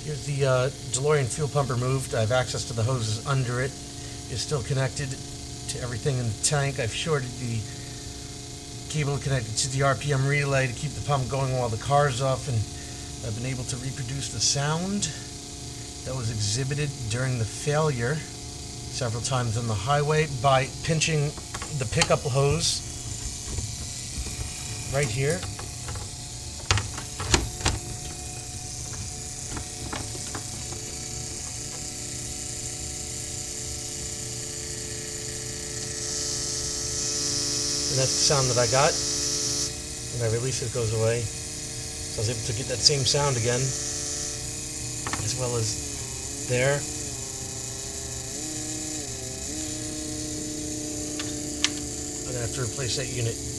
Here's the Delorean fuel pump removed. I have access to the hoses under it. It's still connected to everything in the tank. I've shorted the cable connected to the RPM relay to keep the pump going while the car's off, and I've been able to reproduce the sound that was exhibited during the failure several times on the highway by pinching the pickup hose right here. And that's the sound that I got. When I release it, it goes away. So I was able to get that same sound again, as well as there. I'm going to have to replace that unit.